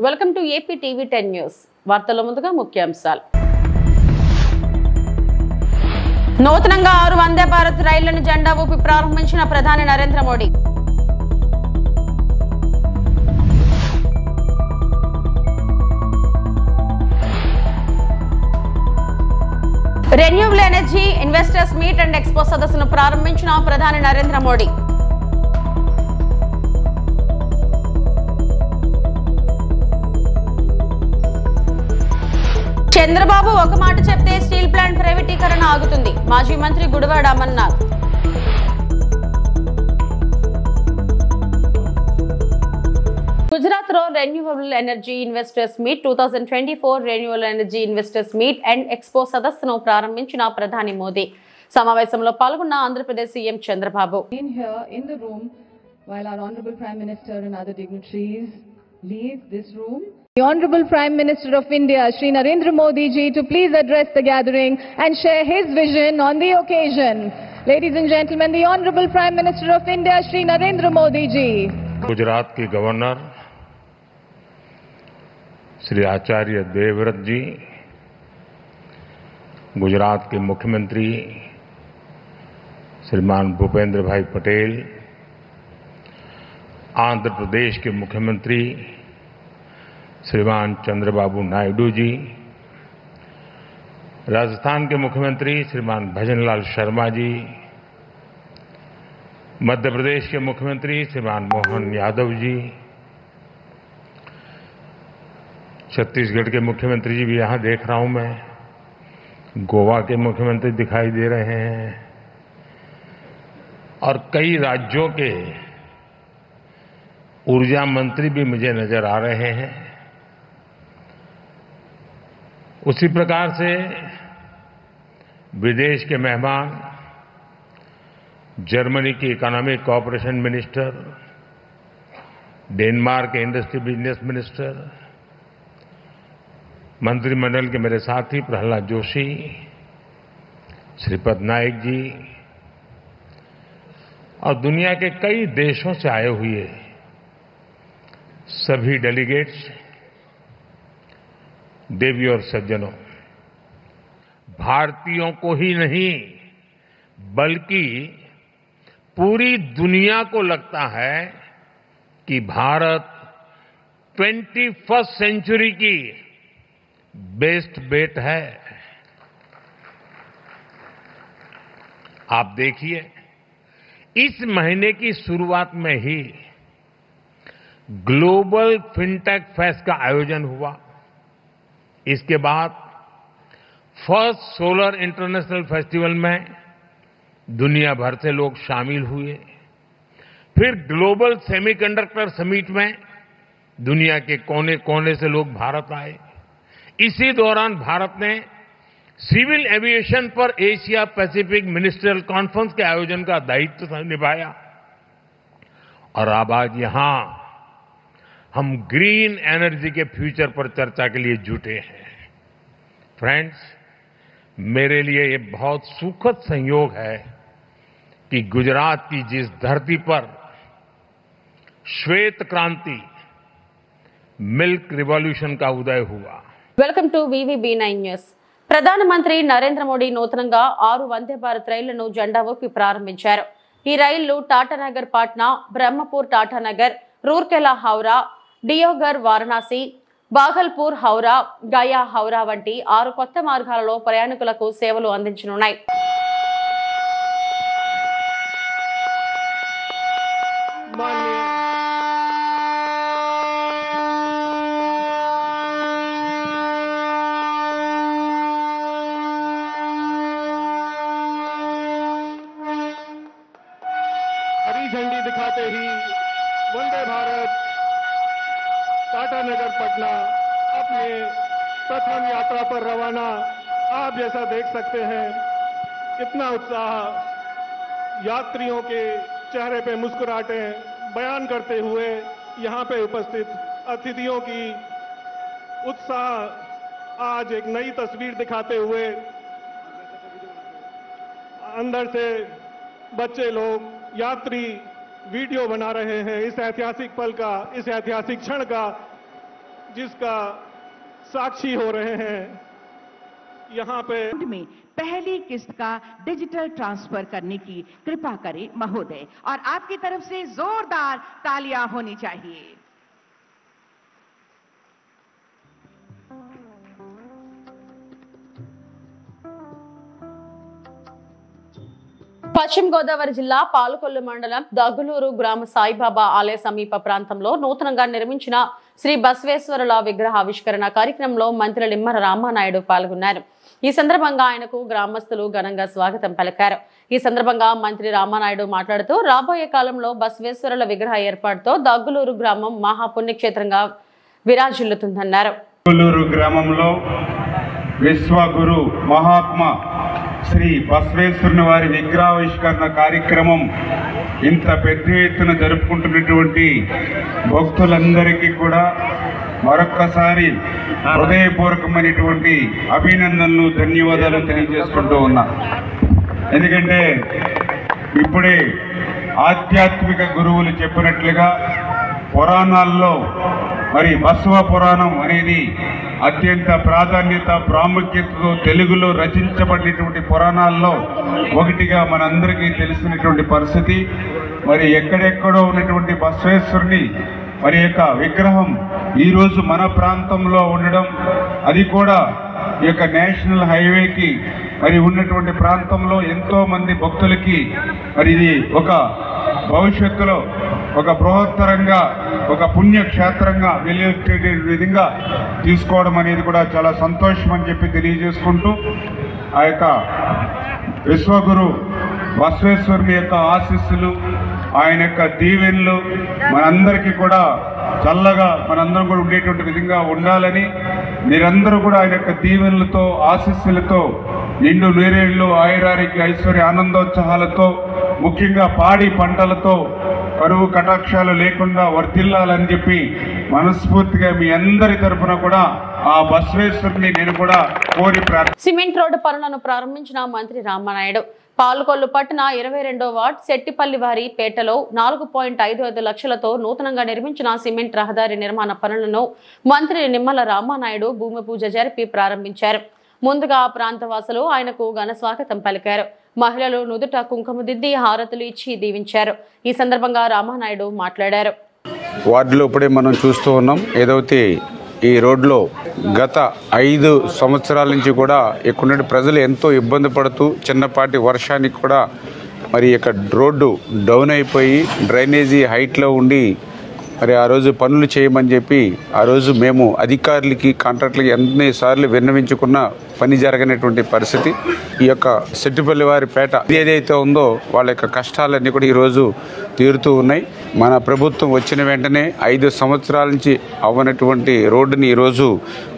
Welcome to AP TV 10 news. వార్తల ముందుగా ముఖ్యాంశాలు. నూతనంగా 6 వందే భారత్ రైళ్లను జెండా ఊపి ప్రారంభించిన ప్రధాని Narendra Modi. Renewable energy investors meet and expo సదస్సును ప్రారంభించిన ప్రధాని నరేంద్ర మోడీ. చంద్రబాబు ఒక మాట చెప్తే స్టీల్ ప్లాంట్ ప్రైవేటీకరణ ఆగుతుంది. మాజీ మంత్రి గుడివాడ అమర్నాథ్. గుజరాత్ లో renewable energy investors meet 2024 renewable energy investors meet and expo సదస్సును ప్రారంభించిన ప్రధాని మోదీ. సమావేశంలో పాల్గొన్న Andhra Pradesh CM Chandrababu. In the room, while our Honorable Prime Minister and other dignitaries leave this room, the Honorable Prime Minister of India, Shri Narendra Modi ji, to please address the gathering and share his vision on the occasion. Ladies and gentlemen, the Honorable Prime Minister of India, Shri Narendra Modi ji. Gujarat के governor Shri Acharya Devvrat जी, गुजरात के मुख्यमंत्री श्रीमान भूपेंद्र भाई पटेल, आंध्र प्रदेश के मुख्यमंत्री श्रीमान चंद्रबाबू नायडू जी, राजस्थान के मुख्यमंत्री श्रीमान भजनलाल शर्मा जी, मध्य प्रदेश के मुख्यमंत्री श्रीमान मोहन यादव जी, छत्तीसगढ़ के मुख्यमंत्री जी भी यहां देख रहा हूं मैं, गोवा के मुख्यमंत्री दिखाई दे रहे हैं और कई राज्यों के ऊर्जा मंत्री भी मुझे नजर आ रहे हैं। उसी प्रकार से विदेश के मेहमान जर्मनी की इकोनॉमिक कोऑपरेशन मिनिस्टर, डेनमार्क के इंडस्ट्री बिजनेस मिनिस्टर, मंत्रिमंडल के मेरे साथी प्रहलाद जोशी, श्रीपद नाइक जी और दुनिया के कई देशों से आए हुए सभी डेलीगेट्स, देवी और सज्जनों, भारतीयों को ही नहीं बल्कि पूरी दुनिया को लगता है कि भारत 21st सेंचुरी की बेस्ट बेट है। आप देखिए, इस महीने की शुरुआत में ही ग्लोबल फिनटेक फेस्ट का आयोजन हुआ। इसके बाद फर्स्ट सोलर इंटरनेशनल फेस्टिवल में दुनिया भर से लोग शामिल हुए। फिर ग्लोबल सेमीकंडक्टर समिट में दुनिया के कोने कोने से लोग भारत आए। इसी दौरान भारत ने सिविल एविएशन पर एशिया पैसिफिक मिनिस्ट्रियल कॉन्फ्रेंस के आयोजन का दायित्व निभाया और अब आज यहां हम ग्रीन एनर्जी के फ्यूचर पर चर्चा के लिए जुटे हैं। फ्रेंड्स, मेरे लिए ये बहुत सुखद संयोग है कि गुजरात की जिस धरती पर श्वेत क्रांति, मिल्क रिवॉल्यूशन का उदय हुआ। Welcome to VVB9 news. ప్రధానమంత్రి నరేంద్ర మోడీ నూతనంగా 6 వందే భారత్ రైళ్లను జెండా ఊపి ప్రారంభించారు. ఈ రైళ్లు టాటానగర్ పాట్నా, బ్రహ్మపూర్ టాటానగర్, రూర్కెలా హౌరా, డియోగర్ వారణాసి, బాగల్పూర్ హౌరా, గయా హౌరా వంటి 6 కొత్త మార్గాలలో ప్రయాణికులకు సేవలు అందించనున్నాయి. हरी झंडी दिखाते ही वंदे भारत टाटानगर पटना अपने प्रथम यात्रा पर रवाना। आप जैसा देख सकते हैं कितना उत्साह, यात्रियों के चेहरे पे मुस्कुराहटें बयान करते हुए यहां पे उपस्थित अतिथियों की उत्साह आज एक नई तस्वीर दिखाते हुए अंदर से बच्चे लोग, यात्री वीडियो बना रहे हैं इस ऐतिहासिक पल का, इस ऐतिहासिक क्षण का, जिसका साक्षी हो रहे हैं। यहाँ पे में पहली किस्त का डिजिटल ट्रांसफर करने की कृपा करें महोदय, और आपकी तरफ से जोरदार तालियां होनी चाहिए। పశ్చిమ గోదావరి జిల్లా పాలకొల్లు మండలం దగ్గులూరు గ్రామ సాయిబాబా ఆలయ సమీప ప్రాంతంలో నూతనంగా నిర్మించిన శ్రీ బసవేశ్వరుల విగ్రహ ఆవిష్కరణ కార్యక్రమంలో మంత్రి నిమ్మల రామానాయుడు పాల్గొన్నారు. ఈ సందర్భంగా ఆయనకు గ్రామస్తులు ఘనంగా స్వాగతం పలికారు. ఈ సందర్భంగా మంత్రి రామానాయుడు మాట్లాడుతూ రాబోయే కాలంలో బసవేశ్వరుల విగ్రహ ఏర్పాటుతో దగ్గులూరు గ్రామం మహాపుణ్యక్షేత్రంగా విరాజిల్లుతుందన్నారు. దగ్గులూరు గ్రామంలో విశ్వగురు మహాత్మా శ్రీ బసవేశ్వరుని వారి విగ్రహావిష్కరణ కార్యక్రమం ఇంత పెద్ద ఎత్తున జరుపుకుంటున్నటువంటి భక్తులందరికీ కూడా మరొక్కసారి హృదయపూర్వకమైనటువంటి అభినందనలు, ధన్యవాదాలు తెలియజేసుకుంటూ ఉన్నా. ఎందుకంటే ఇప్పుడే ఆధ్యాత్మిక గురువులు చెప్పినట్లుగా పురాణాల్లో మరి బసవ పురాణం అనేది అత్యంత ప్రాధాన్యత, ప్రాముఖ్యతతో తెలుగులో రచించబడినటువంటి పురాణాల్లో ఒకటిగా మనందరికీ తెలిసినటువంటి పరిస్థితి. మరి ఎక్కడెక్కడో ఉన్నటువంటి బసవేశ్వరుని మరి యొక్క విగ్రహం ఈరోజు మన ప్రాంతంలో ఉండడం, అది కూడా ఈ యొక్క నేషనల్ హైవేకి మరి ఉన్నటువంటి ప్రాంతంలో ఎంతో మంది భక్తులకి మరి ఇది ఒక భవిష్యత్తులో ఒక బృహత్తరంగా ఒక పుణ్యక్షేత్రంగా వెళ్ళే విధంగా తీసుకోవడం అనేది కూడా చాలా సంతోషం అని చెప్పి తెలియజేసుకుంటూ, ఆ యొక్క విశ్వగురు బసవేశ్వరుని యొక్క ఆశీస్సులు, ఆయన యొక్క దీవెనలు మనందరికీ కూడా చల్లగా మనందరం కూడా ఉండేటువంటి విధంగా ఉండాలని, మీరందరూ కూడా ఆయన యొక్క దీవెనలతో, ఆశీస్సులతో నిండు నూరేళ్లు ఆయురారికి ఐశ్వర్య ఆనందోత్సాహాలతో, ముఖ్యంగా పాడి పంటలతో కరువు కటాక్షాలు లేకుండా వర్ధిల్లాలని చెప్పి మనస్ఫూర్తిగా మీ అందరి తరఫున కూడా ఆ బసవేశ్వరుని నేను కూడా కోరి సిమెంట్ రోడ్డు పనులను ప్రారంభించిన మంత్రి రామానాయుడు పాలకొల్లు పట్టణ 22వ వార్డ్ శెట్టిపల్లి వారి పేటలో 4.55 లక్షలతో నూతనంగా నిర్మించిన సిమెంట్ రహదారి నిర్మాణ పనులను మంత్రి నిమ్మల రామానాయుడు భూమి పూజ జరిపి ప్రారంభించారు. ముందుగా ఆ ప్రాంతవాసులు ఆయనకు ఘన స్వాగతం పలికారు. మహిళలు నుదుట కుంకుమ దిద్ది హారతులు ఇచ్చి దీవించారు. ఈ సందర్భంగా రామానాయుడు మాట్లాడారు. వార్డులో ఇప్పుడే మనం చూస్తూ ఉన్నాం, ఏదైతే ఈ రోడ్లో గత 5 సంవత్సరాల నుంచి కూడా ఇక్కడ ప్రజలు ఎంతో ఇబ్బంది పడుతూ చిన్నపాటి వర్షానికి కూడా మరి ఇక్కడ రోడ్డు డౌన్ అయిపోయి డ్రైనేజీ హైట్లో ఉండి మరి ఆ రోజు పనులు చేయమని చెప్పి ఆ రోజు మేము అధికారులకి, కాంట్రాక్టులకి ఎన్నిసార్లు విన్నవించుకున్న పని జరగనటువంటి పరిస్థితి. ఈ యొక్క శెట్టిపల్లి వారి పేట ఏదైతే ఉందో వాళ్ళ యొక్క కష్టాలన్నీ కూడా ఈరోజు తీరుతూ ఉన్నాయి. మన ప్రభుత్వం వచ్చిన వెంటనే 5 సంవత్సరాల నుంచి అవ్వనటువంటి రోడ్డుని ఈరోజు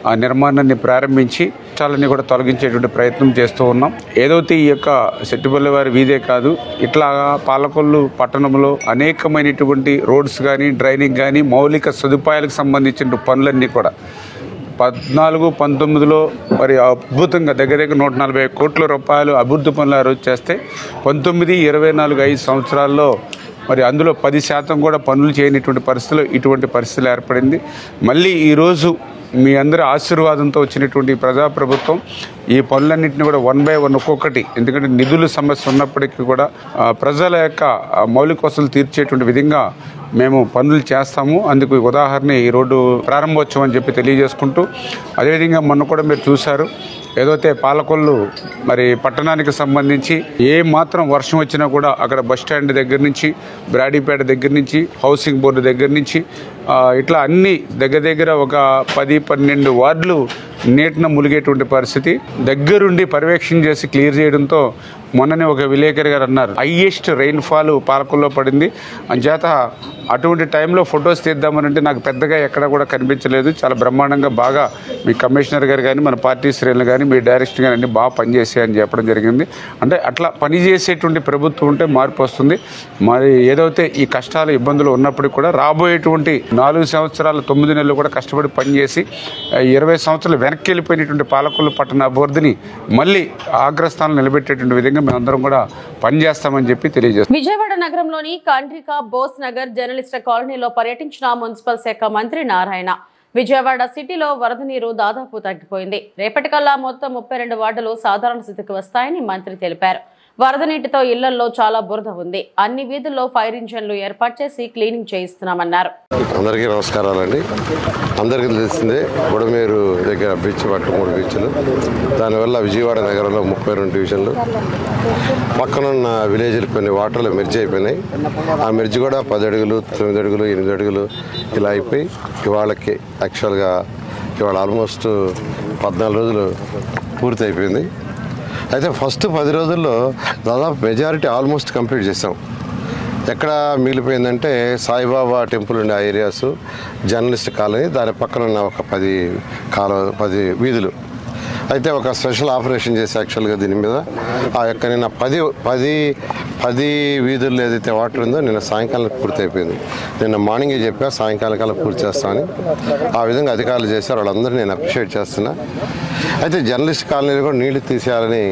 ఆ నిర్మాణాన్ని ప్రారంభించి కష్టాలన్నీ కూడా తొలగించేటువంటి ప్రయత్నం చేస్తూ ఉన్నాం. ఏదైతే ఈ యొక్క శెట్టిపల్లి వారి వీధే కాదు, ఇట్లా పాలకొల్లు పట్టణంలో అనేకమైనటువంటి రోడ్స్ కానీ, డ్రైనింగ్ కానీ, మౌలిక సదుపాయాలకు సంబంధించిన పనులన్నీ కూడా 14-19లో మరి అద్భుతంగా దగ్గర 140 కోట్ల రూపాయలు అభివృద్ధి పనులు ఆ రోజు చేస్తే 19-24 5 సంవత్సరాల్లో మరి అందులో 10% కూడా పనులు చేయనటువంటి పరిస్థితులు ఇటువంటి పరిస్థితులు ఏర్పడింది. మళ్ళీ ఈరోజు మీ అందరి ఆశీర్వాదంతో వచ్చినటువంటి ప్రజాప్రభుత్వం ఈ పనులన్నింటినీ కూడా 1 by 1 ఒక్కొక్కటి, ఎందుకంటే నిధుల సమస్య ఉన్నప్పటికీ కూడా ప్రజల యొక్క మౌలిక వసతులు తీర్చేటువంటి విధంగా మేము పనులు చేస్తాము. అందుకు ఉదాహరణ ఈ రోడ్డు ప్రారంభోత్సవం అని చెప్పి తెలియజేసుకుంటూ, అదేవిధంగా మొన్న కూడా మీరు చూశారు, ఏదైతే పాలకొల్లు మరి పట్టణానికి సంబంధించి ఏ మాత్రం వర్షం వచ్చినా కూడా అక్కడ బస్ స్టాండ్ దగ్గర నుంచి, బ్రాడీపేట దగ్గర నుంచి, హౌసింగ్ బోర్డు దగ్గర నుంచి ఇట్లా అన్ని దగ్గర ఒక 10-12 వార్డులు నీటిన ములిగేటువంటి పరిస్థితి. దగ్గరుండి పర్యవేక్షణ చేసి క్లియర్ చేయడంతో మొన్ననే ఒక విలేకరి గారు అన్నారు, హైయెస్ట్ రెయిన్ఫాల్ పాలకొల్లో పడింది. అంచేత అటువంటి టైంలో ఫొటోస్ తీద్దామనంటే నాకు పెద్దగా ఎక్కడ కూడా కనిపించలేదు. చాలా బ్రహ్మాండంగా బాగా మీ కమిషనర్ గారు కానీ, మన పార్టీ శ్రేణులు కానీ, మీ డైరెక్టర్ కానీ అన్ని బాగా పనిచేసాయని చెప్పడం జరిగింది. అంటే అట్లా పనిచేసేటువంటి ప్రభుత్వం ఉంటే మార్పు వస్తుంది. మరి ఏదైతే ఈ కష్టాలు, ఇబ్బందులు ఉన్నప్పటికీ కూడా రాబోయేటువంటి 4 సంవత్సరాలు 9 నెలలు కూడా కష్టపడి పనిచేసి 20 సంవత్సరాలు వెనక్కి వెళ్ళిపోయినటువంటి పాలకొల్లు పట్టణ అభివృద్ధిని మళ్ళీ అగ్రస్థానం నిలబెట్టేటువంటి విధంగా మేమందరం కూడా పనిచేస్తామని చెప్పి తెలియజేస్తాం. విజయవాడ నగరంలోని కండ్రిక బోస్ నగర్ జర్నలిస్టుల కాలనీలో పర్యటించిన మున్సిపల్ శాఖ మంత్రి నారాయణ విజయవాడ సిటీలో వరద నీరు దాదాపు తగ్గిపోయింది. రేపటికల్లా మొత్తం 32 వార్డులు సాధారణ స్థితికి వస్తాయని మంత్రి తెలిపారు. వరద నీటితో ఇళ్లలో చాలా బురద ఉంది. అన్ని వీధుల్లో ఫైర్ ఇంజన్లు ఏర్పాటు చేసి క్లీనింగ్ చేయిస్తున్నామన్నారు. అందరికీ నమస్కారాలండి. అందరికీ తెలిసిందే బుడమేరు దగ్గర బీచ్ పట్టు 3 బీచ్లు, దానివల్ల విజయవాడ నగరంలో 32 డివిజన్లు, పక్కనున్న విలేజ్లు కొన్ని వాటర్లు మెర్జ్ అయిపోయినాయి. ఆ మెర్జ్ కూడా 10 అడుగులు 9 అడుగులు 8 అడుగులు ఇలా అయిపోయి ఇవాళకి యాక్చువల్గా ఇవాళ ఆల్మోస్ట్ 14 రోజులు పూర్తి అయిపోయింది. అయితే ఫస్ట్ 10 రోజుల్లో దాదాపు మెజారిటీ ఆల్మోస్ట్ కంప్లీట్ చేసాం. ఎక్కడ మిగిలిపోయిందంటే సాయిబాబా టెంపుల్ ఉండే ఆ ఏరియాస్, జర్నలిస్ట్ కాలనీ, దాని పక్కన ఉన్న ఒక 10 వీధులు. అయితే ఒక స్పెషల్ ఆపరేషన్ చేసి యాక్చువల్గా దీని మీద ఆ యొక్క నిన్న 10 వీధుల్లో ఏదైతే వాటర్ ఉందో నిన్న సాయంకాలం పూర్తి అయిపోయింది. నిన్న మార్నింగే చెప్పా సాయంకాలం కల్లా పూర్తి చేస్తామని. ఆ విధంగా అధికారులు చేశారు. వాళ్ళందరూ నేను అప్రిషియేట్ చేస్తున్నా. అయితే జర్నలిస్ట్ కాలనీలో కూడా నీళ్లు తీసేయాలని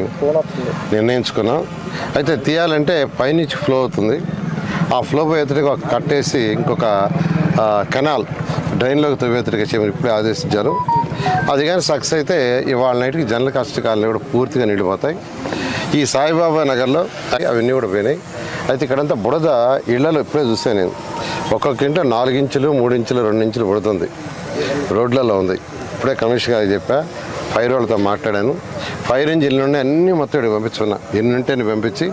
నిర్ణయించుకున్నాం. అయితే తీయాలంటే పైనుంచి ఫ్లో అవుతుంది. ఆ ఫ్లో పోయేతడికి ఒక కట్టేసి ఇంకొక కెనాల్ డ్రైన్లోకి తవ్వేతడికి చేయమని ఇప్పుడే ఆదేశించారు. అది కానీ సక్సెస్ అయితే ఇవాళ నైట్కి జనరల్ కష్ట కాలనీ కూడా పూర్తిగా నిండిపోతాయి. ఈ సాయిబాబా నగర్లో అవన్నీ కూడా పోయినాయి. అయితే ఇక్కడంతా బుడద ఇళ్లలో ఇప్పుడే చూసాను నేను. ఒక్కొక్క ఇంట 4 ఇంచులు 3 ఇంచులు 2 ఇంచులు బుడతుంది, రోడ్లలో ఉంది. ఇప్పుడే కమిషనర్ గారికి చెప్పా, ఫైర్ వాళ్ళతో మాట్లాడాను. ఫైర్ ఇంజిన్లు ఉండే అన్నీ మొత్తం ఇక్కడికి పంపించుకున్నా. ఎన్ని ఉంటే పంపించి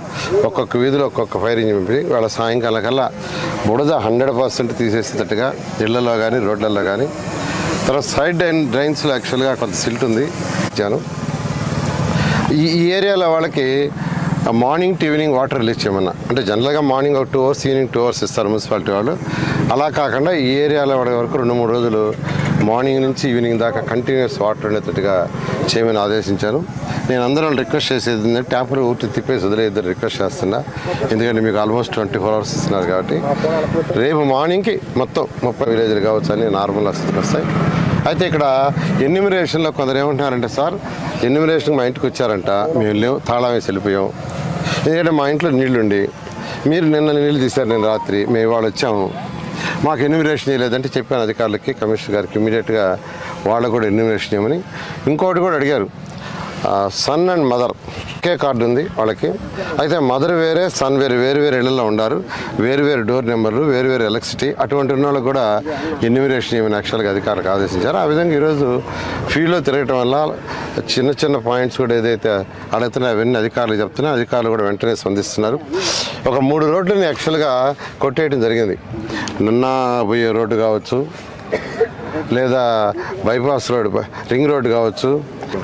ఒక్కొక్క వీధిలో ఒక్కొక్క ఫైర్ ఇంజిన్ పంపించి వాళ్ళ సాయంకాలం కల్లా బుడద 100% తీసేసేటట్టుగా ఇళ్లలో కానీ రోడ్లలో కానీ. తర్వాత సైడ్ డ్రైన్స్లో యాక్చువల్గా కొంత సిల్ట్ ఉంది ఇచ్చాను. ఈ ఏరియాలో వాళ్ళకి morning to evening water release చేయమన్నా. అంటే జనరల్గా మార్నింగ్ ఒక 2 hours, ఈవినింగ్ 2 hours ఇస్తారు మున్సిపాలిటీ వాళ్ళు. అలా కాకుండా ఈ ఏరియాలో వాడే వరకు 2-3 రోజులు మార్నింగ్ నుంచి ఈవినింగ్ దాకా కంటిన్యూస్ వాటర్ ఉండేటట్టుగా చేయమని ఆదేశించాను. నేను అందరూ రిక్వెస్ట్ చేసేది ఏంటంటే ట్యాప్లు ఊటి తిప్పేసి వదిలేద్దరు రిక్వెస్ట్ చేస్తున్నా. ఎందుకంటే మీకు ఆల్మోస్ట్ 24 hours ఇస్తున్నారు కాబట్టి రేపు మార్నింగ్కి మొత్తం 30 విలేజ్లు కావచ్చు అని నార్మల్ స్థితికి వస్తాయి. అయితే ఇక్కడ ఎన్యూమరేషన్లో కొందరు ఏమంటున్నారంటే, సార్ ఎన్యూమరేషన్కి మా ఇంటికి వచ్చారంట, మేము వెళ్ళాం తాళం వేసి వెళ్ళిపోయాం. ఎందుకంటే మా ఇంట్లో నీళ్లుండి మీరు నిన్న నీళ్ళు తీశారు, నేను రాత్రి మేము ఇవాళ వచ్చాము, మాకు ఎన్యూమరేషన్ చేయలేదంటే చెప్పాను అధికారులకి, కమిషనర్ గారికి ఇమీడియట్గా వాళ్ళకు కూడా ఎన్యూమరేషన్ ఇవ్వమని. ఇంకోటి కూడా అడిగారు, సన్ అండ్ మదర్ ఒకే కార్డు ఉంది వాళ్ళకి. అయితే మదర్ వేరే సన్ వేరే, వేరు ఇళ్లలో ఉన్నారు, వేరు డోర్ నెంబర్లు, వేరు ఎలక్ట్రిసిటీ. అటువంటి ఉన్న వాళ్ళకి కూడా ఎన్యూమరేషన్ ఇవ్వని యాక్చువల్గా అధికారులకు ఆదేశించారు. ఆ విధంగా ఈరోజు ఫీల్డ్లో తిరగటం వల్ల చిన్న పాయింట్స్ కూడా ఏదైతే అడుగుతున్నాయో అవన్నీ అధికారులు చెప్తున్నా, అధికారులు కూడా వెంటనే స్పందిస్తున్నారు. ఒక 3 రోడ్లని యాక్చువల్గా కొట్టేయడం జరిగింది. నిన్న పోయే రోడ్డు కావచ్చు, లేదా బైపాస్ రోడ్డు, రింగ్ రోడ్డు కావచ్చు,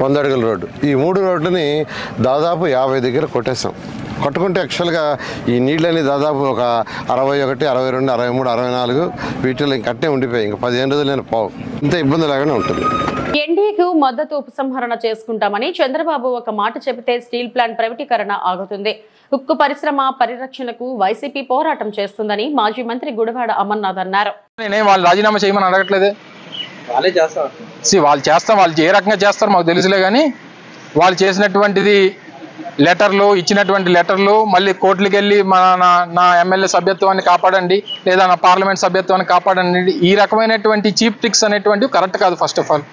100 అడుగుల రోడ్డు, ఈ 3 రోడ్లని దాదాపు 50 దగ్గర కొట్టేసాం. కొట్టుకుంటే యాక్చువల్గా ఈ నీళ్ళని దాదాపు ఒక 61, 62, 63, 64 వీటిలో ఇంకట్టే ఉండిపోయి ఇంకా 15 రోజులు నేను పోవు. ఇంత ఇబ్బంది లాగానే ఉంటుంది. ఎన్డీఏకు మద్దతు ఉపసంహరణ చేసుకుంటామని చంద్రబాబు ఒక మాట చెబితే స్టీల్ ప్లాంట్ ప్రైవేటీకరణ ఆగుతుంది. ఉక్కు పరిశ్రమ పరిరక్షణకు వైసీపీ పోరాటం చేస్తుందని మాజీ మంత్రి గుడివాడ అమర్నాథ్ అన్నారు. నేనేం వాళ్ళు రాజీనామా చేయమని అడగట్లేదే, వాళ్ళు చేస్తాం. వాళ్ళు ఏ రకంగా చేస్తారో మాకు తెలుసులే. కానీ వాళ్ళు చేసినటువంటిది లెటర్లు, ఇచ్చినటువంటి లెటర్లు మళ్ళీ కోర్టులకు వెళ్ళి నా ఎమ్మెల్యే సభ్యత్వాన్ని కాపాడండి, లేదా నా పార్లమెంట్ సభ్యత్వాన్ని కాపాడండి, ఈ రకమైనటువంటి చీప్ ట్రిక్స్ అనేటువంటివి కరెక్ట్ కాదు. ఫస్ట్ ఆఫ్ ఆల్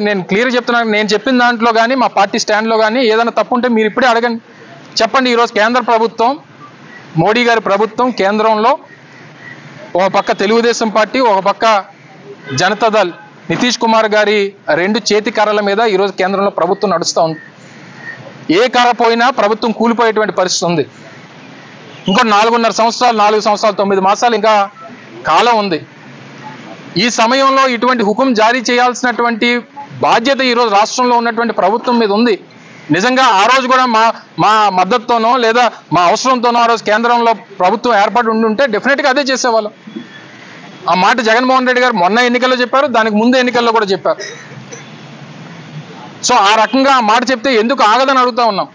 నేను క్లియర్ చెప్తున్నాను. నేను చెప్పిన దాంట్లో కానీ మా పార్టీ స్టాండ్లో కానీ ఏదైనా తప్పు ఉంటే మీరు ఇప్పుడే అడగండి, చెప్పండి. ఈరోజు కేంద్ర ప్రభుత్వం, మోడీ గారి ప్రభుత్వం కేంద్రంలో ఒక పక్క తెలుగుదేశం పార్టీ, ఒక పక్క జనతాదళ్ నితీష్ కుమార్ గారి 2 చేతి కర్రల మీద ఈరోజు కేంద్రంలో ప్రభుత్వం నడుస్తూ ఉంది. ఏ కర్ర పోయినా ప్రభుత్వం కూలిపోయేటువంటి పరిస్థితి ఉంది. ఇంకో 4 సంవత్సరాలు 9 మాసాలు ఇంకా కాలం ఉంది. ఈ సమయంలో ఇటువంటి హుకుం జారీ చేయాల్సినటువంటి బాధ్యత ఈరోజు రాష్ట్రంలో ఉన్నటువంటి ప్రభుత్వం మీద ఉంది. నిజంగా ఆ రోజు కూడా మా మద్దతుతోనో లేదా మా అవసరంతోనో ఆ రోజు కేంద్రంలో ప్రభుత్వం ఏర్పాటు ఉండుంటే డెఫినెట్గా అదే చేసేవాళ్ళం. ఆ మాట జగన్మోహన్ రెడ్డి గారు మొన్న ఎన్నికల్లో చెప్పారు, దానికి ముందు ఎన్నికల్లో కూడా చెప్పారు. సో ఆ రకంగా ఆ మాట చెప్తే ఎందుకు ఆగదని అడుగుతా ఉన్నాం.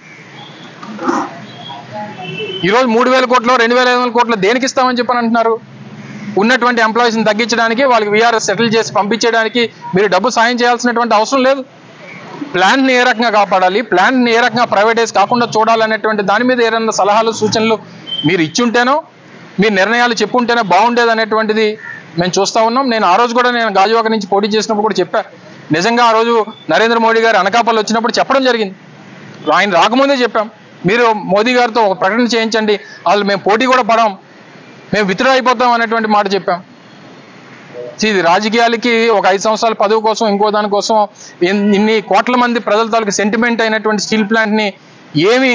ఈరోజు 3,000 కోట్లు 2,500 కోట్లు దేనికి ఇస్తామని చెప్పని అంటున్నారు? ఉన్నటువంటి ఎంప్లాయీస్ని తగ్గించడానికి, వాళ్ళకి వీఆర్ఎస్ సెటిల్ చేసి పంపించడానికి మీరు డబ్బు సాయం చేయాల్సినటువంటి అవసరం లేదు. ప్లాంట్ని ఏ రకంగా కాపాడాలి, ప్లాంట్ని ఏ రకంగా ప్రైవేటైజ్ కాకుండా చూడాలనేటువంటి దాని మీద ఏదైనా సలహాలు సూచనలు మీరు ఇచ్చుంటేనో, మీరు నిర్ణయాలు చెప్పుంటేనే బాగుండేది అనేటువంటిది మేము చూస్తూ ఉన్నాం. నేను ఆ రోజు కూడా నేను గాజువాక నుంచి పోటీ చేసినప్పుడు కూడా చెప్పా, నిజంగా ఆ రోజు నరేంద్ర మోడీ గారు అనకాపల్లి వచ్చినప్పుడు చెప్పడం జరిగింది. ఆయన రాకముందే చెప్పాం, మీరు మోదీ గారితో ఒక ప్రకటన చేయించండి, వాళ్ళు మేము పోటీ కూడా పడాం, మేము విత్డ్రా అయిపోతాం అనేటువంటి మాట చెప్పాం. ఇది రాజకీయాలకి ఒక 5 సంవత్సరాల పదవి కోసం ఇంకో దానికోసం ఇన్ని కోట్ల మంది ప్రజల తాలూకు సెంటిమెంట్ అయినటువంటి స్టీల్ ప్లాంట్ని ఏమి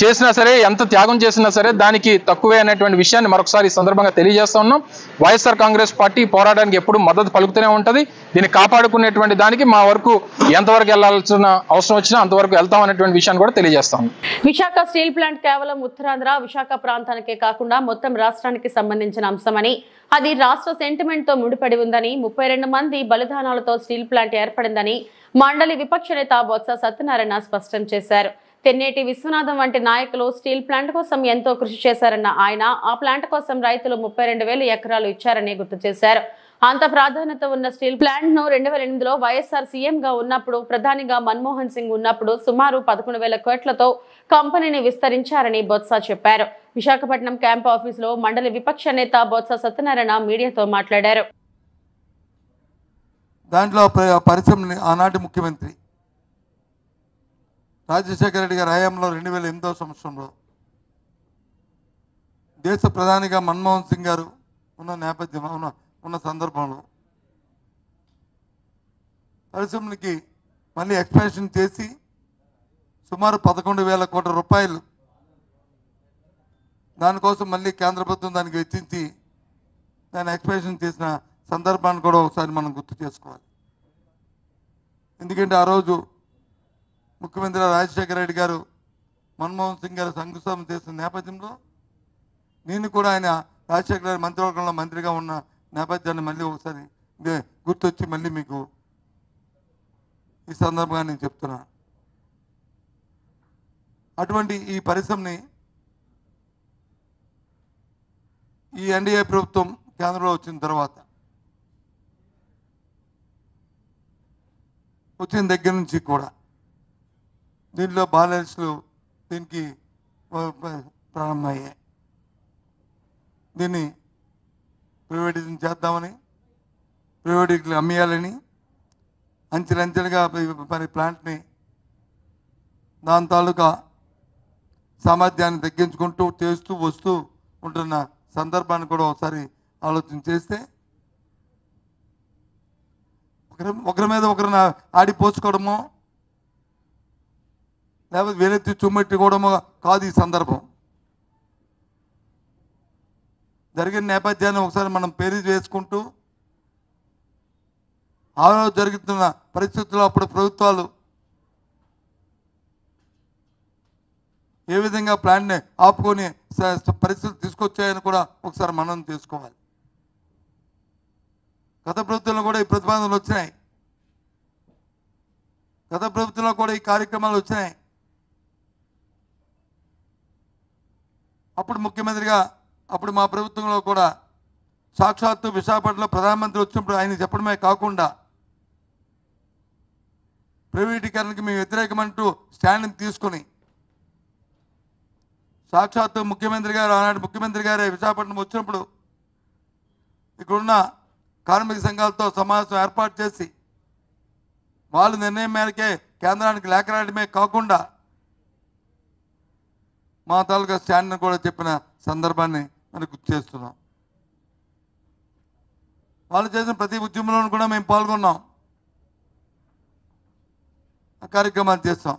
చేసినా సరే, ఎంత త్యాగం చేసినా సరే దానికి తక్కువే అనేటువంటి విషయాన్ని మరొకసారి ఈ సందర్భంగా తెలియజేస్తా ఉన్నాం. వైఎస్ఆర్ కాంగ్రెస్ పార్టీ పోరాటానికి ఎప్పుడు మద్దతు పలుకుతూనే ఉంటుంది. దీన్ని కాపాడుకునేటువంటి దానికి మా వరకు ఎంతవరకు వెళ్లాల్సిన అవసరం వచ్చినా అంతవరకు వెళ్తాం అనేటువంటి విషయాన్ని కూడా తెలియజేస్తాం. విశాఖ స్టీల్ ప్లాంట్ కేవలం ఉత్తరాంధ్ర విశాఖ ప్రాంతానికే కాకుండా మొత్తం రాష్ట్రానికి సంబంధించిన అంశమని, అది రాష్ట్ర సెంటిమెంట్ తో ముడిపడి ఉందని, 32 మంది బలిదానాలతో స్టీల్ ప్లాంట్ ఏర్పడిందని మండలి విపక్ష నేత బొత్స సత్యనారాయణ స్పష్టం చేశారు. తెన్నేటి విశ్వనాథం వంటి నాయకులు స్టీల్ ప్లాంట్ కోసం ఎంతో కృషి చేశారన్న ఆయన, ఆ ప్లాంట్ కోసం రైతులు 32,000 ఎకరాలు ఇచ్చారని గుర్తు చేశారు. అంత ప్రాధాన్యత ఉన్న స్టీల్ ప్లాంట్ ను 2008లో వైఎస్ఆర్ సీఎంగా ఉన్నప్పుడు, ప్రధానిగా మన్మోహన్ సింగ్ ఉన్నప్పుడు సుమారు 11,000 కోట్లతో కంపెనీని విస్తరించారని బొత్స చెప్పారు. విశాఖపట్నం క్యాంప్ ఆఫీసులో మండలి విపక్ష నేత బొత్స సత్యనారాయణ మీడియాతో మాట్లాడారు. దాంట్లో పరిశ్రమని ఆనాటి ముఖ్యమంత్రి రాజశేఖర రెడ్డి గారి హయాంలో 2008వ సంవత్సరంలో దేశ ప్రధానిగా మన్మోహన్ సింగ్ గారు ఉన్న నేపథ్యం ఉన్న సందర్భంలో పరిశ్రమకి మళ్ళీ ఎక్స్పాన్షన్ చేసి సుమారు 11,000 కోట్ల రూపాయలు దానికోసం మళ్ళీ కేంద్ర ప్రభుత్వం దానికి వెచ్చించి దాన్ని ఎక్స్పాన్షన్ చేసిన సందర్భాన్ని కూడా ఒకసారి మనం గుర్తు చేసుకోవాలి. ఎందుకంటే ఆ రోజు ముఖ్యమంత్రి రాజశేఖర రెడ్డి గారు మన్మోహన్ సింగ్ గారు శంకుస్థాపన చేసిన నేపథ్యంలో నేను కూడా ఆయన రాజశేఖర రెడ్డి మంత్రివర్గంలో మంత్రిగా ఉన్న నేపథ్యాన్ని మళ్ళీ ఒకసారి గుర్తొచ్చి మళ్ళీ మీకు ఈ సందర్భంగా నేను చెప్తున్నాను. అటువంటి ఈ పరిశ్రమని ఈ ఎన్డీఏ ప్రభుత్వం కేంద్రంలో వచ్చిన తర్వాత వచ్చిన దగ్గర నుంచి కూడా దీంట్లో బాలెన్స్లు దీనికి ప్రారంభమయ్యాయి. దీన్ని ప్రైవేటైజేషన్ చేద్దామని, ప్రైవేట్కి అమ్మేయాలని అంచెలంచెలుగా మరి ప్లాంట్ని దాని తాలూకా సామర్థ్యాన్ని తగ్గించుకుంటూ చేస్తూ వస్తూ ఉంటున్న సందర్భాన్ని కూడా ఒకసారి ఆలోచన చేస్తే ఒకరి మీద ఒకరిని ఆడిపోసుకోవడమో లేకపోతే వేలెత్తి చుమ్మెట్టుకోవడమో కాదు ఈ సందర్భం. జరిగిన నేపథ్యాన్ని ఒకసారి మనం పేరీజ్ వేసుకుంటూ ఆ రోజు జరుగుతున్న పరిస్థితుల్లో అప్పుడు ప్రభుత్వాలు ఏ విధంగా ప్లాన్ని ఆపుకొని పరిస్థితులు తీసుకొచ్చాయని కూడా ఒకసారి మనం చేసుకోవాలి. గత ప్రభుత్వంలో కూడా ఈ ప్రతిపాదనలు వచ్చినాయి, గత ప్రభుత్వంలో కూడా ఈ కార్యక్రమాలు వచ్చినాయి. అప్పుడు ముఖ్యమంత్రిగా అప్పుడు మా ప్రభుత్వంలో కూడా సాక్షాత్తు విశాఖపట్నంలో ప్రధానమంత్రి వచ్చినప్పుడు ఆయన చెప్పడమే కాకుండా ప్రైవేటీకరణకి మేము వ్యతిరేకమంటూ స్టాండ్ తీసుకుని సాక్షాత్తు ముఖ్యమంత్రి గారు ఆనాటి ముఖ్యమంత్రి గారే విశాఖపట్నం వచ్చినప్పుడు ఇక్కడున్న కార్మిక సంఘాలతో సమావేశం ఏర్పాటు చేసి వాళ్ళు నిర్ణయం మేరకే కేంద్రానికి లేఖ రాయడమే కాకుండా మా తాలూకా స్టాండ్ని కూడా చెప్పిన సందర్భాన్ని మనం గుర్తు చేస్తున్నాం. వాళ్ళు చేసిన ప్రతి ఉద్యమంలోనూ కూడా మేము పాల్గొన్నాం, ఆ కార్యక్రమాలు చేస్తాం.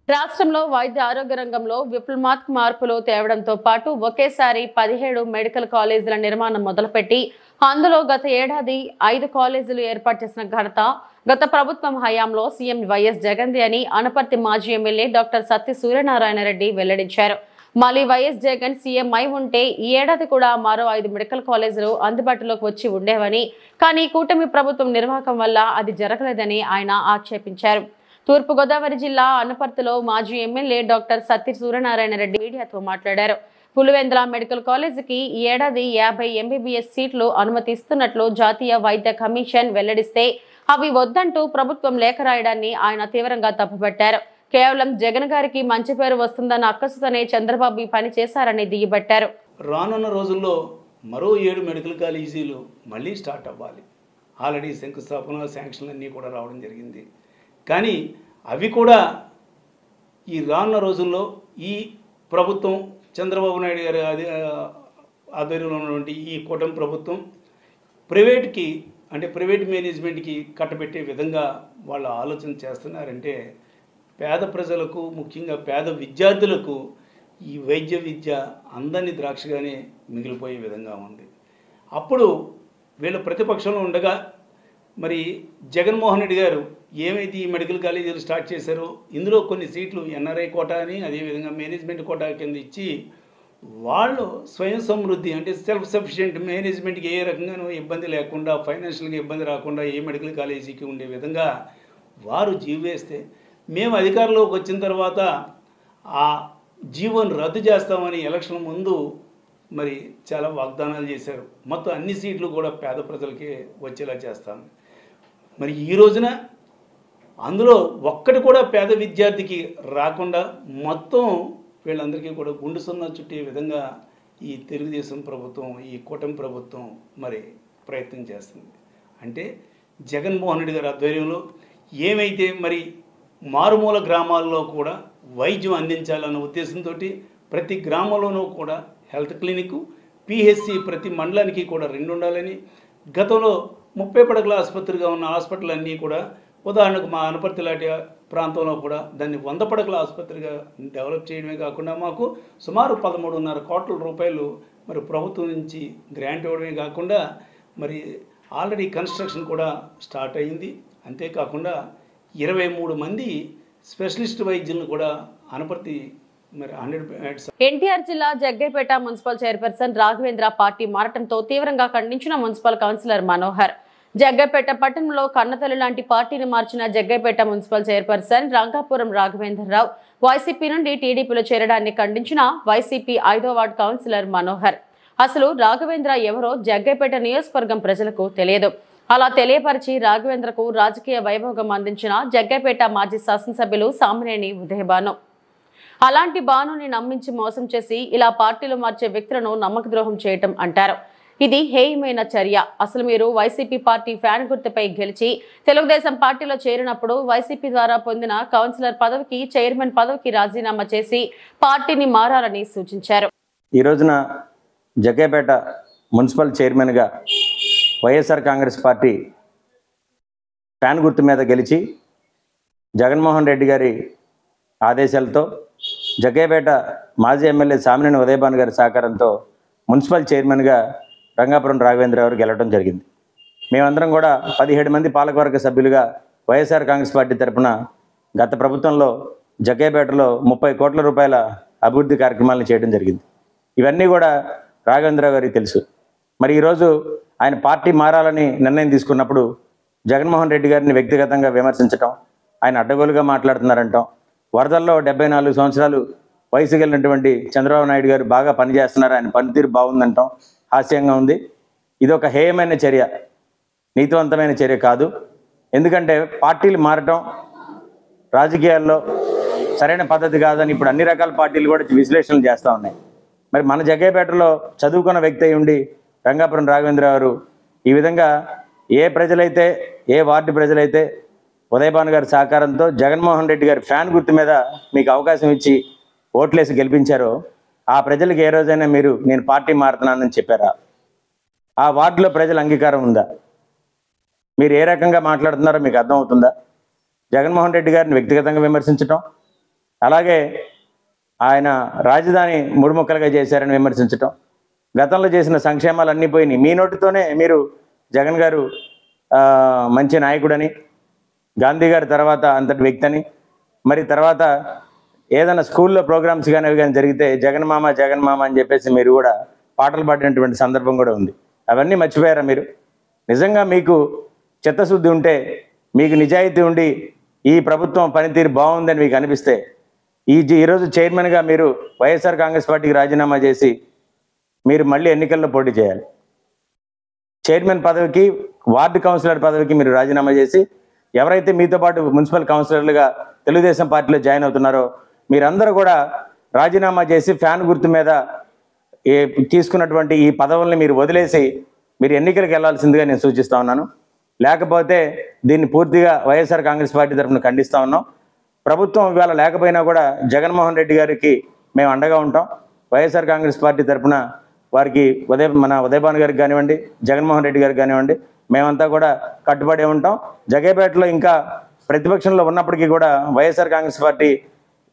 రాష్ట్రంలో వైద్య ఆరోగ్య రంగంలో విప్లవాత్మక మార్పులు తేవడంతో పాటు ఒకేసారి 17 మెడికల్ కాలేజీల నిర్మాణం మొదలుపెట్టి అందులో గత ఏడాది 5 కాలేజీలు ఏర్పాటు చేసిన ఘనత గత ప్రభుత్వం హయాంలో సీఎం వైఎస్ జగన్ది అని అనపర్తి మాజీ ఎమ్మెల్యే డాక్టర్ సత్తి సూర్యనారాయణ రెడ్డి వెల్లడించారు. మళ్ళీ వైఎస్ జగన్ సీఎం అయి ఉంటే ఈ ఏడాది కూడా మరో 5 మెడికల్ కాలేజీలు అందుబాటులోకి వచ్చి ఉండేవని, కానీ కూటమి ప్రభుత్వం నిర్వాహకం వల్ల అది జరగలేదని ఆయన ఆక్షేపించారు. తూర్పుగోదావరి జిల్లా అనపర్తిలో మాజీ ఎమ్మెల్యే డాక్టర్ సత్తి సూర్యనారాయణ రెడ్డి మీడియాతో మాట్లాడారు. పులివెందుల మెడికల్ కాలేజీకి ఈ ఏడాది 50 ఎంబీబీఎస్ సీట్లు అనుమతిస్తున్నట్లు జాతీయ వైద్య కమిషన్ వెల్లడిస్తే అవి వద్దంటూ ప్రభుత్వం లేఖ రాయడాన్ని ఆయన తీవ్రంగా తప్పుపట్టారు. కేవలం జగన్ గారికి మంచి పేరు వస్తుందన్న అక్కసుతోనే చంద్రబాబు ఈ పని చేశారని దుయ్యబట్టారు. రానున్న రోజుల్లో మరో 7 మెడికల్ కాలేజీలు మళ్ళీ స్టార్ట్ అవ్వాలి. ఆల్రెడీ శంకుస్థాపన శాంక్షన్లు అన్నీ కూడా రావడం జరిగింది. కానీ అవి కూడా ఈ రానున్న రోజుల్లో ఈ ప్రభుత్వం చంద్రబాబు నాయుడు గారి ఆధ్వర్యంలో ఉన్నటువంటి ఈ కూటమి ప్రభుత్వం ప్రైవేట్కి అంటే ప్రైవేట్ మేనేజ్మెంట్కి కట్టబెట్టే విధంగా వాళ్ళు ఆలోచన చేస్తున్నారంటే పేద ప్రజలకు ముఖ్యంగా పేద విద్యార్థులకు ఈ వైద్య విద్య అందని ద్రాక్షగానే మిగిలిపోయే విధంగా ఉంది. అప్పుడు వీళ్ళు ప్రతిపక్షంలో ఉండగా మరి జగన్మోహన్ రెడ్డి గారు ఏమైతే ఈ మెడికల్ కాలేజీలు స్టార్ట్ చేశారో ఇందులో కొన్ని సీట్లు ఎన్ఆర్ఐ కోటా అని అదేవిధంగా మేనేజ్మెంట్ కోటా కింద ఇచ్చి వాళ్ళు స్వయం సమృద్ధి అంటే సెల్ఫ్ సఫిషియెంట్ మేనేజ్మెంట్కి ఏ రకంగానూ ఇబ్బంది లేకుండా ఫైనాన్షియల్గా ఇబ్బంది రాకుండా ఏ మెడికల్ కాలేజీకి ఉండే విధంగా వారు జీవేస్తే మేము అధికారంలోకి వచ్చిన తర్వాత ఆ జీవోను రద్దు చేస్తామని ఎలక్షన్ ముందు మరి చాలా వాగ్దానాలు చేశారు. మొత్తం అన్ని సీట్లు కూడా పేద ప్రజలకే వచ్చేలా చేస్తాం. మరి ఈ రోజున అందులో ఒక్కటి కూడా పేద విద్యార్థికి రాకుండా మొత్తం వీళ్ళందరికీ కూడా గుండు సున్నా చుట్టే విధంగా ఈ తెలుగుదేశం ప్రభుత్వం ఈ కూటమి ప్రభుత్వం మరి ప్రయత్నం చేస్తుంది. అంటే జగన్మోహన్ రెడ్డి గారి ఆధ్వర్యంలో ఏమైతే మరి మారుమూల గ్రామాల్లో కూడా వైద్యం అందించాలన్న ఉద్దేశంతో ప్రతి గ్రామంలోనూ కూడా హెల్త్ క్లినిక్ పిహెచ్సి ప్రతి మండలానికి కూడా 2 ఉండాలని గతంలో 30 పడకల ఆసుపత్రిగా ఉన్న హాస్పిటల్ అన్నీ కూడా ఉదాహరణకు మా అనపర్తి లాంటి ప్రాంతంలో కూడా దాన్ని 100 పడకల ఆసుపత్రిగా డెవలప్ చేయడమే కాకుండా మాకు సుమారు 13.5 కోట్ల రూపాయలు మరి ప్రభుత్వం నుంచి గ్రాంట్ ఇవ్వడమే కాకుండా మరి ఆల్రెడీ కన్స్ట్రక్షన్ కూడా స్టార్ట్ అయింది. అంతేకాకుండా 23 మంది స్పెషలిస్ట్ వైద్యులను కూడా అనపర్తి మరి 100 ఎన్టీఆర్ జిల్లా Jaggayyapeta municipal chairperson Raghavendra party మారటంతో తీవ్రంగా ఖండించిన మున్సిపల్ కౌన్సిలర్ మనోహర్. జగ్గైపేట పట్టణంలో కన్నతల్లి లాంటి పార్టీని మార్చిన జగ్గైపేట మున్సిపల్ చైర్పర్సన్ రంగాపురం రాఘవేంద్రరావు వైసీపీ నుండి టీడీపీలో చేరడాన్ని ఖండించిన వైసీపీ 5వ వార్డు కౌన్సిలర్ మనోహర్. అసలు రాఘవేంద్ర ఎవరో జగ్గైపేట నియోజకవర్గం ప్రజలకు తెలియదు. అలా తెలియపరిచి రాఘవేంద్రకు రాజకీయ వైభోగం అందించిన జగ్గైపేట మాజీ శాసనసభ్యులు సామినేని ఉదయభాను. అలాంటి భానుని నమ్మించి మోసం చేసి ఇలా పార్టీలు మార్చే వ్యక్తులను నమ్మక ద్రోహం చేయటం అంటారు. ఇది హేయమైన చర్య. అసలు మీరు వైసీపీ పార్టీ ఫ్యాన్ గుర్తుపై గెలిచి తెలుగుదేశం పార్టీలో చేరినప్పుడు వైసీపీ ద్వారా పొందిన కౌన్సిలర్ పదవికి చైర్మన్ పదవికి రాజీనామా చేసి పార్టీని మారాలని సూచించారు. ఈ రోజున జగ్గైపేట మున్సిపల్ చైర్మన్గా వైఎస్ఆర్ కాంగ్రెస్ పార్టీ ఫ్యాన్ గుర్తు మీద గెలిచి జగన్మోహన్ రెడ్డి గారి ఆదేశాలతో జగ్గైపేట మాజీ ఎమ్మెల్యే సామినేని ఉదయభాను గారి సహకారంతో మున్సిపల్ చైర్మన్గా రంగాపురం రాఘవేంద్ర గారు గెలవడం జరిగింది. మేమందరం కూడా 17 మంది పాలకవర్గ సభ్యులుగా వైఎస్ఆర్ కాంగ్రెస్ పార్టీ తరఫున గత ప్రభుత్వంలో జగ్గైపేటలో 30 కోట్ల రూపాయల అభివృద్ధి కార్యక్రమాలను చేయడం జరిగింది. ఇవన్నీ కూడా రాఘవేంద్ర గారికి తెలుసు. మరి ఈరోజు ఆయన పార్టీ మారాలని నిర్ణయం తీసుకున్నప్పుడు జగన్మోహన్ రెడ్డి గారిని వ్యక్తిగతంగా విమర్శించటం, ఆయన అడ్డగోలుగా మాట్లాడుతున్నారంటాం, వరదల్లో 74 సంవత్సరాలు వయసు కలిగినటువంటి చంద్రబాబు నాయుడు గారు బాగా పనిచేస్తున్నారు, ఆయన పనితీరు బాగుందంటాం హాస్యంగా ఉంది. ఇది ఒక హేయమైన చర్య, నీతివంతమైన చర్య కాదు. ఎందుకంటే పార్టీలు మారటం రాజకీయాల్లో సరైన పద్ధతి కాదని ఇప్పుడు అన్ని రకాల పార్టీలు కూడా విశ్లేషణలు చేస్తూ ఉన్నాయి. మరి మన జగ్గైపేటలో చదువుకున్న వ్యక్తి అయి ఉండి రంగాపురం రాఘవేంద్ర గారు ఈ విధంగా ఏ ప్రజలైతే ఏ వార్డు ప్రజలైతే ఉదయభాను గారి సహకారంతో జగన్మోహన్ రెడ్డి గారి ఫ్యాన్ గుర్తు మీద మీకు అవకాశం ఇచ్చి ఓట్లేసి గెలిపించారో ఆ ప్రజలకు ఏ రోజైనా మీరు నేను పార్టీ మారుతున్నానని చెప్పారా? ఆ వార్డులో ప్రజల అంగీకారం ఉందా? మీరు ఏ రకంగా మాట్లాడుతున్నారో మీకు అర్థమవుతుందా? జగన్మోహన్ రెడ్డి గారిని వ్యక్తిగతంగా విమర్శించటం, అలాగే ఆయన రాజధాని ముడిముక్కలుగా చేశారని విమర్శించటం, గతంలో చేసిన సంక్షేమాలు అన్నీ పోయినాయి. మీ నోటితోనే మీరు జగన్ గారు మంచి నాయకుడని, గాంధీ గారి తర్వాత అంతటి వ్యక్తి అని, మరి తర్వాత ఏదైనా స్కూల్లో ప్రోగ్రామ్స్ కానీ అవి కానీ జరిగితే జగన్మామ జగన్మామ అని చెప్పేసి మీరు కూడా పాటలు పాడినటువంటి సందర్భం కూడా ఉంది. అవన్నీ మర్చిపోయారా మీరు? నిజంగా మీకు చిత్తశుద్ధి ఉంటే, మీకు నిజాయితీ ఉండి ఈ ప్రభుత్వం పనితీరు బాగుందని మీకు అనిపిస్తే ఈరోజు చైర్మన్గా మీరు వైఎస్ఆర్ కాంగ్రెస్ పార్టీకి రాజీనామా చేసి మీరు మళ్ళీ ఎన్నికల్లో పోటీ చేయాలి. చైర్మన్ పదవికి, వార్డు కౌన్సిలర్ పదవికి మీరు రాజీనామా చేసి ఎవరైతే మీతో పాటు మున్సిపల్ కౌన్సిలర్లుగా తెలుగుదేశం పార్టీలో జాయిన్ అవుతున్నారో మీరందరూ కూడా రాజీనామా చేసి ఫ్యాన్ గుర్తు మీద తీసుకున్నటువంటి ఈ పదవుల్ని మీరు వదిలేసి మీరు ఎన్నికలకు వెళ్లాల్సిందిగా నేను సూచిస్తా ఉన్నాను. లేకపోతే దీన్ని పూర్తిగా వైఎస్ఆర్ కాంగ్రెస్ పార్టీ తరఫున ఖండిస్తా ఉన్నాం. ప్రభుత్వం ఇవాళ లేకపోయినా కూడా జగన్మోహన్ రెడ్డి గారికి మేము అండగా ఉంటాం. వైఎస్ఆర్ కాంగ్రెస్ పార్టీ తరఫున వారికి మన ఉదయభాను గారికి కానివ్వండి, జగన్మోహన్ రెడ్డి గారికి కానివ్వండి, మేమంతా కూడా కట్టుబడి ఉంటాం. జగ్గైపేటలో ఇంకా ప్రతిపక్షంలో ఉన్నప్పటికీ కూడా వైఎస్ఆర్ కాంగ్రెస్ పార్టీ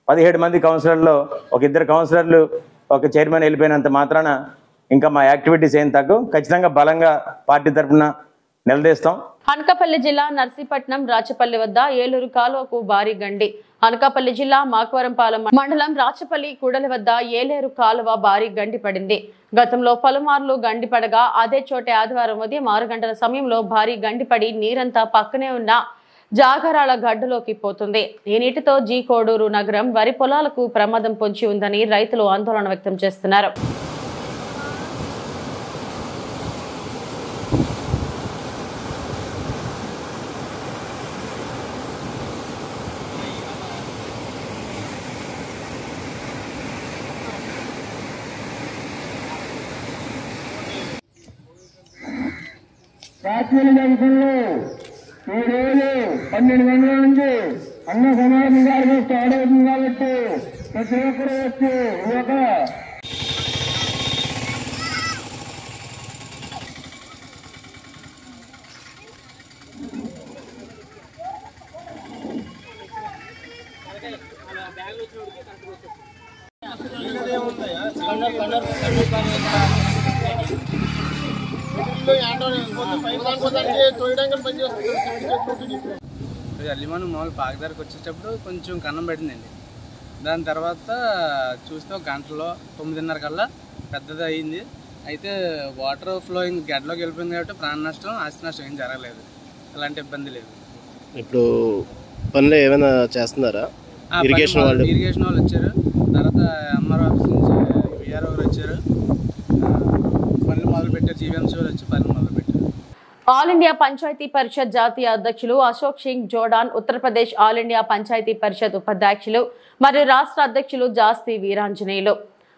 17 మంది కౌన్సిలర్లో ఒక 2 కౌన్సిలర్లు ఒక చైర్మన్ వెళ్ళిపోయినంత మాత్రాన ఇంకా మా యాక్టివిటీస్ ఏం తగ్గవు. ఖచ్చితంగా బలంగా పార్టీ తరఫున నిలదీస్తాం. అనకాపల్లి జిల్లా నర్సీపట్నం రాచపల్లి వద్ద ఏలూరు కాలువకు భారీ గండి. అనకాపల్లి జిల్లా మాకవరంపాలెం మండలం రాచపల్లి కూడలి వద్ద ఏలేరు కాలువ భారీ గండి పడింది. గతంలో పలుమార్లు గండి పడగా అదే చోటే ఆదివారం ఉదయం 6 గంటల సమయంలో భారీ గండి పడి నీరంతా పక్కనే ఉన్న జాగరాల గడ్డలోకి పోతుంది. ఈ నీటితో జీ కోడూరు నగరం వరి పొలాలకు ప్రమాదం పొంచి ఉందని రైతులు ఆందోళన వ్యక్తం చేస్తున్నారు. రాత్రి జంక్షన్లో ఈ రోజు 12 గంటల నుంచి అన్న సమాజం గారికి స్టార్ట్ అవుతుంది కాబట్టి ప్రతి ఒక్కరు వచ్చి ఒక అల్లిమాను మామూలు పాక దగ్గరకు వచ్చేటప్పుడు కొంచెం కన్నం పడిందండి. దాని తర్వాత చూస్తే ఒక గంటలో 9:30 కల్లా పెద్దది అయింది. అయితే వాటర్ ఫ్లోయింగ్ గడ్డలోకి వెళ్ళిపోయింది కాబట్టి ప్రాణ నష్టం, ఆస్తి నష్టం ఏం జరగలేదు. అలాంటి ఇబ్బంది లేదు. ఇప్పుడు పనులు ఏమైనా చేస్తున్నారా? ఇరిగేషన్ వాళ్ళు వచ్చారు, తర్వాత ఎంఆర్ఓ ఆఫీస్ నుంచి విఆర్ఓ గారు వచ్చారు, పనులు మొదలు పెట్టారు. జీవీఎంసీ వాళ్ళు వచ్చి పనులు మొదలు పెట్టారు. ఆల్ ఇండియా పంచాయతీ పరిషత్ జాతీయ అధ్యక్షులు అశోక్ సింగ్ జోడాన్, ఉత్తరప్రదేశ్ ఆల్ ఇండియా పంచాయతీ పరిషత్ ఉపాధ్యక్షులు మరియు రాష్ట్ర అధ్యక్షులు జాస్తి వీరాంజనేయులు,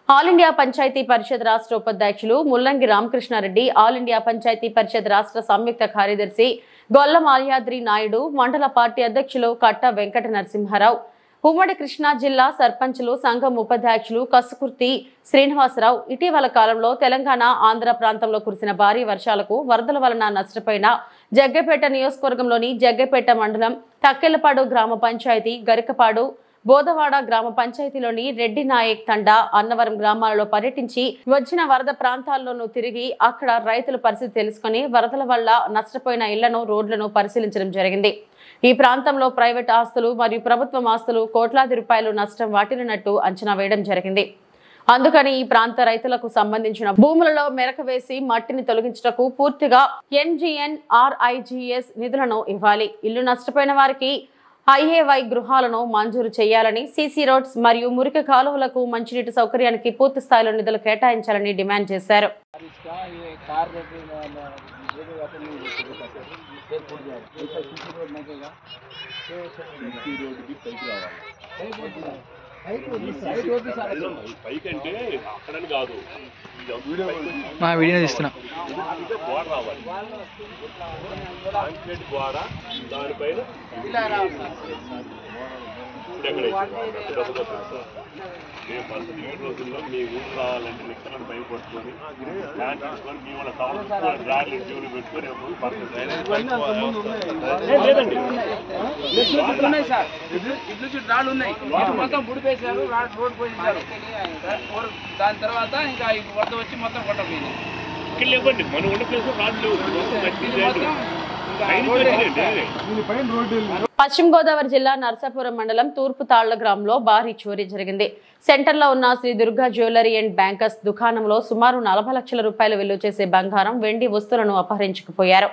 ఆల్ ఇండియా పంచాయతీ పరిషత్ రాష్ట్ర ఉపాధ్యక్షులు ముల్లంగి రామకృష్ణారెడ్డి, ఆల్ ఇండియా పంచాయతీ పరిషత్ రాష్ట్ర సంయుక్త కార్యదర్శి గొల్ల మాల్యాద్రి నాయుడు, మండల పార్టీ అధ్యక్షులు కట్ట వెంకట నరసింహారావు, ఉమ్మడి కృష్ణా జిల్లా సర్పంచులు సంఘం ఉపాధ్యక్షులు కసుకుర్తి శ్రీనివాసరావు ఇటీవల కాలంలో తెలంగాణ ఆంధ్ర ప్రాంతంలో కురిసిన భారీ వర్షాలకు వరదల వలన నష్టపోయిన జగ్గైపేట నియోజకవర్గంలోని జగ్గైపేట మండలం తక్కెలపాడు గ్రామ పంచాయతీ, గరికపాడు, బోధవాడ గ్రామ పంచాయతీలోని రెడ్డి నాయక్ తండా, అన్నవరం గ్రామాలలో పర్యటించి వచ్చిన వరద ప్రాంతాల్లోనూ తిరిగి అక్కడ రైతుల పరిస్థితి తెలుసుకుని వరదల వల్ల నష్టపోయిన ఇళ్లను, రోడ్లను పరిశీలించడం జరిగింది. ఈ ప్రాంతంలో ప్రైవేట్ ఆస్తులు మరియు ప్రభుత్వం ఆస్తులు కోట్లాది రూపాయలు నష్టం వాటిల్లినట్టు అంచనా వేయడం జరిగింది. అందుకని ఈ ప్రాంత రైతులకు సంబంధించిన భూములలో మెరక వేసి మట్టిని తొలగించుటకు పూర్తిగా NGNRIGS నిధులను ఇవ్వాలి. ఇల్లు నష్టపోయిన వారికి IAY గృహాలను మంజూరు చేయాలని, సీసీ రోడ్స్ మరియు మురికి కాలువలకు మంచినీటి సౌకర్యానికి పూర్తి స్థాయిలో నిధులు కేటాయించాలని డిమాండ్ చేశారు. మా వీడియో తీస్తున్నా. మేము ఫస్ట్ 7 రోజుల్లో మీ ఊరు రావాలంటే లెక్కలను భయపడుతుంది ల్యాండ్ తీసుకొని మీ వాళ్ళ కావాలి డ్రాయిలు జీవులు పెట్టుకొని రాళ్ళు ఉన్నాయి, మొత్తం బుడిపేశారు, రోడ్ పోయించారు. దాని తర్వాత ఇంకా వరద వచ్చి మొత్తం కొట్టపోయింది. ఇక్కడ లేవండి మనం ఉన్న ప్లేస్ రాళ్ళు లేవు. పశ్చిమ గోదావరి జిల్లా నర్సాపురం మండలం తూర్పు తాళ్ల గ్రామంలో భారీ చోరీ జరిగింది. సెంటర్లో ఉన్న Shri Durga jewellery and bankers దుకాణంలో సుమారు 40 లక్షల రూపాయలు విలువ చేసే బంగారం, వెండి వస్తువులను అపహరించుకుపోయారు.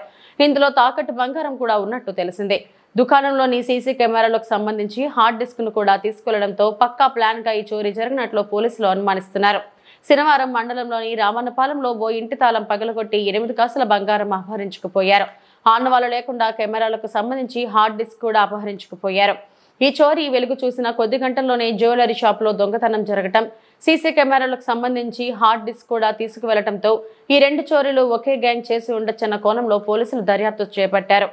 ఇందులో తాకట్టు బంగారం కూడా ఉన్నట్టు తెలిసిందే. దుకాణంలోని సీసీ కెమెరాలకు సంబంధించి హార్డ్ డిస్క్ ను కూడా తీసుకెళ్లడంతో పక్కా ప్లాన్ గా ఈ చోరీ జరిగినట్లు పోలీసులు అనుమానిస్తున్నారు. శనివారం మండలంలోని రామన్నపాలెంలో ఓ ఇంటి తాళం పగలగొట్టి 8 కాసుల బంగారం అపహరించుకుపోయారు. ఆనవాళ్లు లేకుండా కెమెరాలకు సంబంధించి హార్డ్ డిస్క్ కూడా అపహరించుకుపోయారు. ఈ చోరీ వెలుగు చూసిన కొద్ది గంటల్లోనే జ్యువెలరీ షాప్ లో దొంగతనం జరగటం, సీసీ కెమెరాలకు సంబంధించి హార్డ్ డిస్క్ కూడా తీసుకువెళ్లడంతో ఈ 2 చోరీలు ఒకే గ్యాంగ్ చేసి ఉండొచ్చన్న కోణంలో పోలీసులు దర్యాప్తు చేపట్టారు.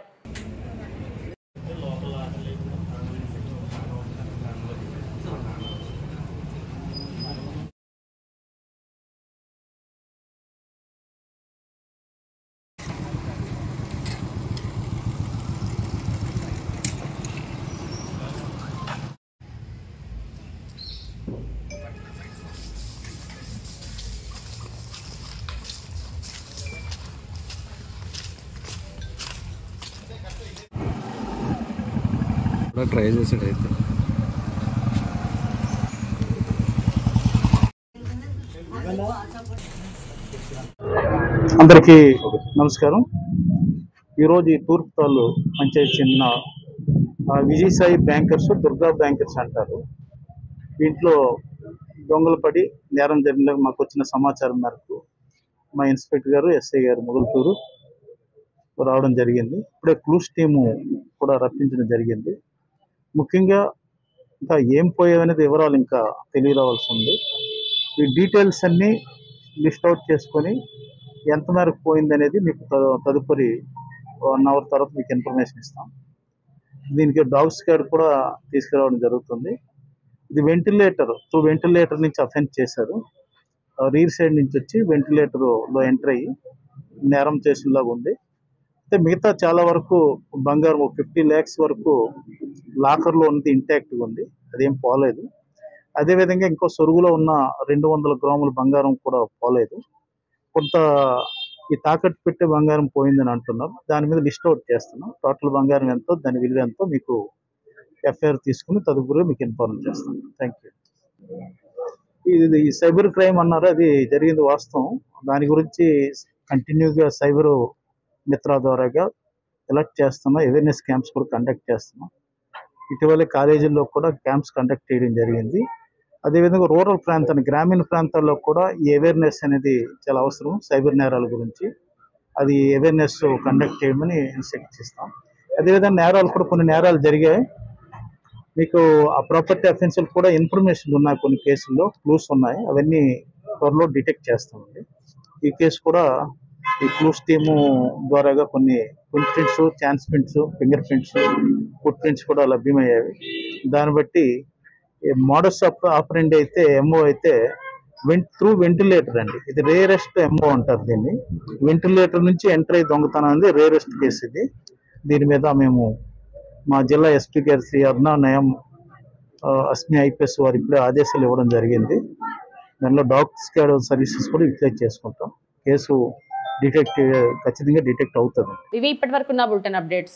ట్రై చేసాడు అయితే అందరికీ నమస్కారం. ఈరోజు ఈ తూర్పుతాళ్ళు పంచాయతీ చెందిన విజయసాయి బ్యాంకర్స్, దుర్గా బ్యాంకర్స్ అంటారు. దీంట్లో దొంగలు పడి నేరం జరిగిన మాకు వచ్చిన సమాచారం మేరకు మా ఇన్స్పెక్టర్ గారు, ఎస్ఐ గారు మొగల్తూరు రావడం జరిగింది. ఇప్పుడే క్లూస్ టీము కూడా రప్పించడం జరిగింది. ముఖ్యంగా ఇంకా ఏం పోయావనేది వివరాలు ఇంకా తెలియరావాల్సి ఉంది. ఈ డీటెయిల్స్ అన్నీ లిస్ట్ అవుట్ చేసుకొని ఎంత మేరకు పోయింది అనేది మీకు తదుపరి 1 అవర్ తర్వాత మీకు ఇన్ఫర్మేషన్ ఇస్తాం. దీనికి డాగ్ స్క్వాడ్ కూడా తీసుకురావడం జరుగుతుంది. ఇది వెంటిలేటర్ నుంచి అఫెన్స్ చేశారు. రీర్ సైడ్ నుంచి వచ్చి వెంటిలేటర్లో ఎంటర్ అయ్యి నేరం చేసినలాగా ఉంది. అయితే మిగతా చాలా వరకు బంగారం 50 lakhs వరకు లాకర్లో ఉన్నది ఇంటాక్ట్గా ఉంది, అదేం పోలేదు. అదేవిధంగా ఇంకో సొరుగులో ఉన్న 200 గ్రాముల బంగారం కూడా పోలేదు. కొంత ఈ తాకట్టు పెట్టే బంగారం పోయిందని అంటున్నారు. దాని మీద లిస్ట్ అవుట్ చేస్తున్నాం. టోటల్ బంగారం ఎంతో, దాని విలువ ఎంతో మీకు ఎఫ్ఐఆర్ తీసుకుని తదుపరి మీకు ఇన్ఫార్మ్ చేస్తాం. Thank you. ఇది ఈ సైబర్ క్రైమ్ అన్నారు, అది జరిగింది వాస్తవం. దాని గురించి కంటిన్యూగా సైబర్ మిత్ర ద్వారాగా ఎలర్ట్ చేస్తున్నాం. అవేర్నెస్ క్యాంప్స్ కూడా కండక్ట్ చేస్తున్నాం. ఇటీవల కాలేజీల్లో కూడా క్యాంప్స్ కండక్ట్ చేయడం జరిగింది. అదేవిధంగా రూరల్ ప్రాంతాన్ని, గ్రామీణ ప్రాంతాల్లో కూడా ఈ అవేర్నెస్ అనేది చాలా అవసరం. సైబర్ నేరాల గురించి అది అవేర్నెస్ కండక్ట్ చేయమని ఇన్స్ట్రక్ట్ చేస్తాం. అదేవిధంగా నేరాలు కూడా కొన్ని నేరాలు జరిగాయి. మీకు ఆ ప్రాపర్టీ అఫెన్సులు కూడా ఇన్ఫర్మేషన్ ఉన్నాయి, కొన్ని కేసుల్లో క్లూస్ ఉన్నాయి, అవన్నీ త్వరలో డిటెక్ట్ చేస్తామండి. ఈ కేసు కూడా ఈ క్లూస్ టీము ద్వారాగా కొన్ని prints, chance prints, finger prints, foot prints కూడా లభ్యమయ్యాయి. దాన్ని బట్టి మోడస్ ఆపరెండి అయితే ఎంఓ అయితే త్రూ వెంటిలేటర్ అండి. ఇది రేరెస్ట్ ఎంఓ అంటారు దీన్ని. వెంటిలేటర్ నుంచి ఎంటర్ అయ్యి దొంగతనం అనేది రేరెస్ట్ కేసు ఇది. దీని మీద మేము మా జిల్లా ఎస్పీ గారు శ్రీ అర్నా నయం అస్మి ఐపీఎస్ వారు ఇప్పుడే ఆదేశాలు ఇవ్వడం జరిగింది. దానిలో డాగ్ స్క్వాడ్ సర్వీసెస్ కూడా యూటిలైజ్ చేసుకుంటాం. కేసు ఖచ్చితంగా డిటెక్ట్ అవుతుంది. ఇవి ఇప్పటివరకు ఉన్న బులెటిన్ అప్డేట్స్.